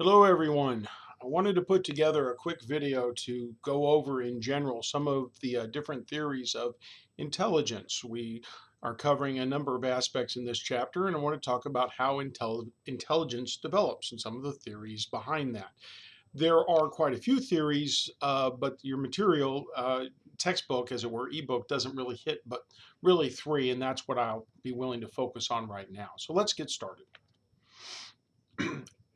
Hello everyone. I wanted to put together a quick video to go over in general some of the different theories of intelligence. We are covering a number of aspects in this chapter, and I want to talk about how intelligence develops and some of the theories behind that. There are quite a few theories, but your material, textbook as it were, ebook, doesn't really hit but really three, and that's what I'll be willing to focus on right now. So let's get started.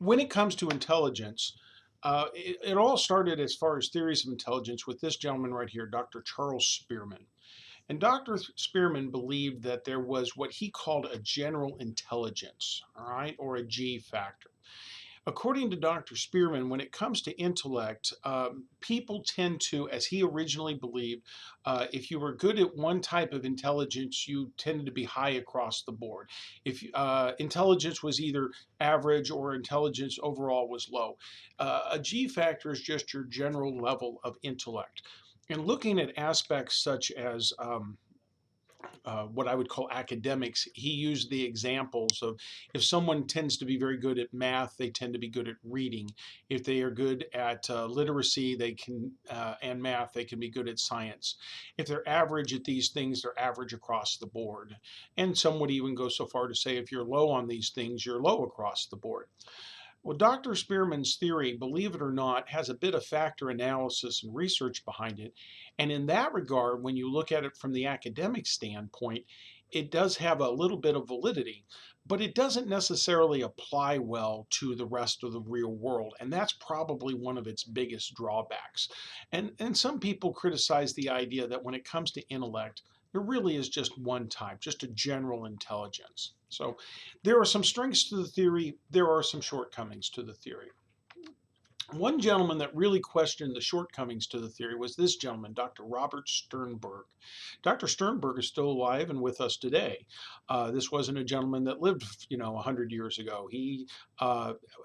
When it comes to intelligence, it all started as far as theories of intelligence with this gentleman right here, Dr. Charles Spearman. And Dr. Spearman believed that there was what he called a general intelligence, all right, or a G factor. According to Dr. Spearman, when it comes to intellect, people tend to, as he originally believed, if you were good at one type of intelligence, you tended to be high across the board. If intelligence was either average or intelligence overall was low, a G factor is just your general level of intellect. And looking at aspects such as what I would call academics, he used the examples of if someone tends to be very good at math, they tend to be good at reading. If they are good at literacy, they can and math, they can be good at science. If they're average at these things, they're average across the board. And some would even go so far to say if you're low on these things, you're low across the board. Well, Dr. Spearman's theory, believe it or not, has a bit of factor analysis and research behind it. And in that regard, when you look at it from the academic standpoint, it does have a little bit of validity, but it doesn't necessarily apply well to the rest of the real world. And that's probably one of its biggest drawbacks. And some people criticize the idea that when it comes to intellect, there really is just one type, just a general intelligence. So there are some strengths to the theory, there are some shortcomings to the theory. One gentleman that really questioned the shortcomings to the theory was this gentleman, Dr. Robert Sternberg. Dr. Sternberg is still alive and with us today. This wasn't a gentleman that lived, 100 years ago. He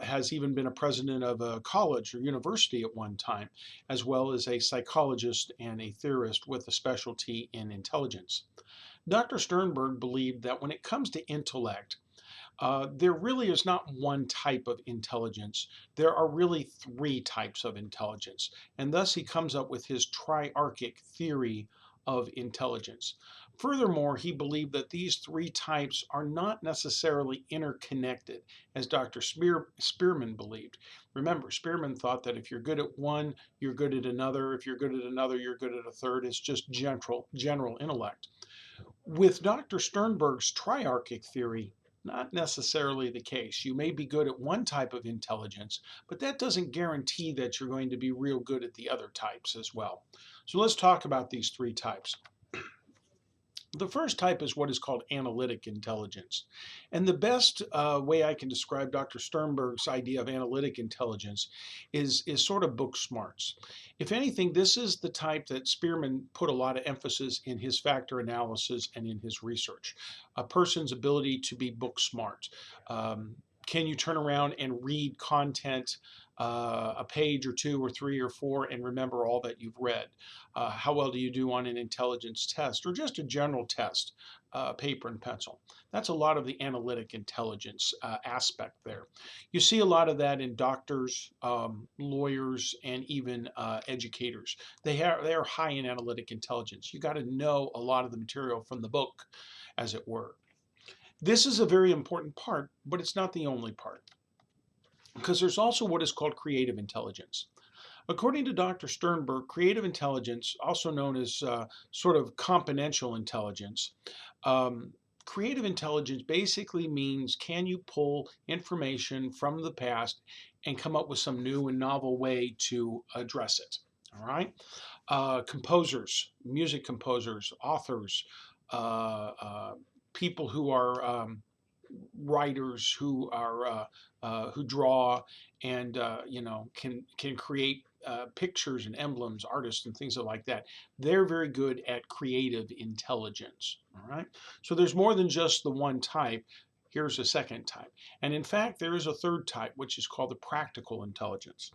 has even been a president of a college or university at one time, as well as a psychologist and a theorist with a specialty in intelligence. Dr. Sternberg believed that when it comes to intellect, there really is not one type of intelligence. There are really three types of intelligence. And thus he comes up with his triarchic theory of intelligence. Furthermore, he believed that these three types are not necessarily interconnected, as Dr. Spearman believed. Remember, Spearman thought that if you're good at one, you're good at another. If you're good at another, you're good at a third. It's just general intellect. With Dr. Sternberg's triarchic theory, not necessarily the case. You may be good at one type of intelligence, but that doesn't guarantee that you're going to be real good at the other types as well. So let's talk about these three types. The first type is what is called analytic intelligence. And the best way I can describe Dr. Sternberg's idea of analytic intelligence is sort of book smarts. If anything, this is the type that Spearman put a lot of emphasis in his factor analysis and in his research. A person's ability to be book smart. Can you turn around and read content, a page or two or three or four, and remember all that you've read? How well do you do on an intelligence test or just a general test, paper and pencil? That's a lot of the analytic intelligence aspect there. You see a lot of that in doctors, lawyers, and even educators. They are high in analytic intelligence. You got to know a lot of the material from the book, as it were. This is a very important part, but it's not the only part, because there's also what is called creative intelligence. According to Dr. Sternberg, creative intelligence, also known as sort of componential intelligence, creative intelligence basically means can you pull information from the past and come up with some new and novel way to address it. All right. Composers, music composers, authors, people who are writers who draw and can create pictures and emblems, artists and things like that. They're very good at creative intelligence. All right. So there's more than just the one type. Here's a second type. And in fact, there is a third type, which is called the practical intelligence.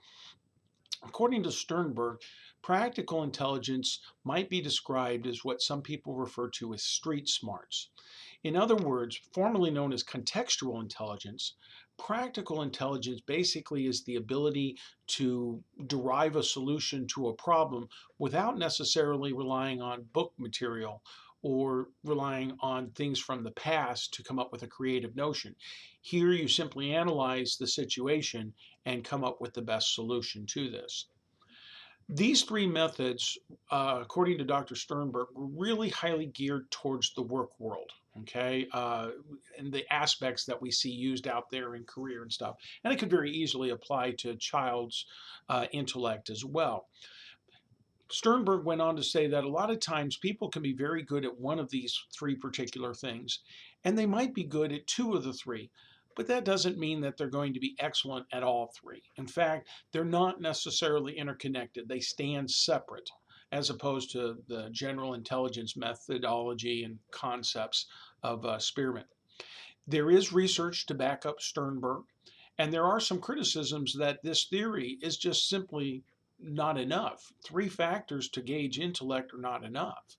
According to Sternberg, practical intelligence might be described as what some people refer to as street smarts. In other words, formerly known as contextual intelligence, Practical intelligence basically is the ability to derive a solution to a problem without necessarily relying on book material or relying on things from the past to come up with a creative notion. Here you simply analyze the situation and come up with the best solution to this. These three methods, according to Dr. Sternberg, were really highly geared towards the work world, okay, and the aspects that we see used out there in career and stuff. And it could very easily apply to a child's intellect as well. Sternberg went on to say that a lot of times people can be very good at one of these three particular things, and they might be good at two of the three, but that doesn't mean that they're going to be excellent at all three. In fact, they're not necessarily interconnected, they stand separate, as opposed to the general intelligence methodology and concepts of Spearman. There is research to back up Sternberg, and there are some criticisms that this theory is just simply not enough. Three factors to gauge intellect are not enough.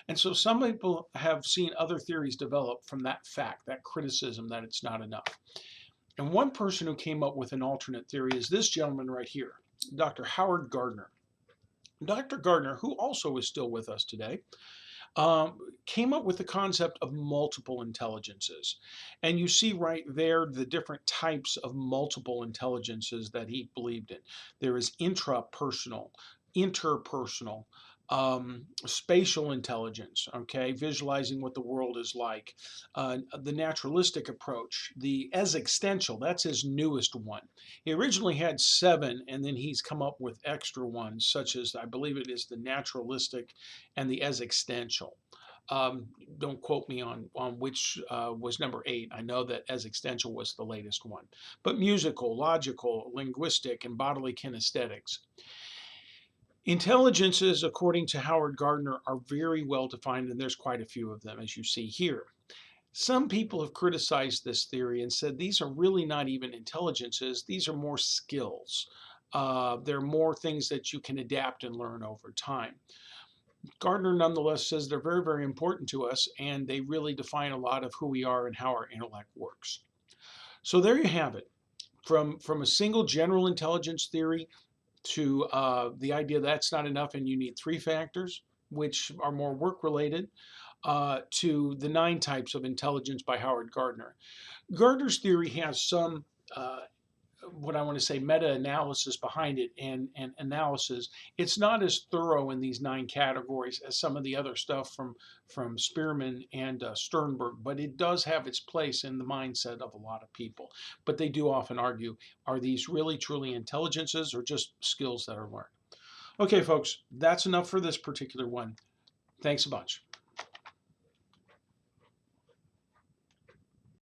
And so some people have seen other theories develop from that fact, that criticism that it's not enough. And one person who came up with an alternate theory is this gentleman right here, Dr. Howard Gardner. Dr. Gardner, who also is still with us today, came up with the concept of multiple intelligences. And you see right there the different types of multiple intelligences that he believed in. There is intrapersonal, interpersonal, spatial intelligence, okay, visualizing what the world is like, the naturalistic approach, the existential, that's his newest one. He originally had 7, and then he's come up with extra ones, such as I believe it is the naturalistic and the existential. Don't quote me on which was number 8. I know that existential was the latest one. But musical, logical, linguistic, and bodily kinesthetics. Intelligences, according to Howard Gardner, are very well defined, and there's quite a few of them, as you see here. Some people have criticized this theory and said these are really not even intelligences, these are more skills. They're more things that you can adapt and learn over time. Gardner nonetheless says they're very, very important to us, and they really define a lot of who we are and how our intellect works. So there you have it. From a single general intelligence theory to the idea that's not enough and you need 3 factors, which are more work-related, to the 9 types of intelligence by Howard Gardner. Gardner's theory has some, what I want to say, meta-analysis behind it and analysis. It's not as thorough in these 9 categories as some of the other stuff from Spearman and Sternberg, but it does have its place in the mindset of a lot of people. But they do often argue, are these really truly intelligences or just skills that are learned? Okay, folks, that's enough for this particular one. Thanks a bunch.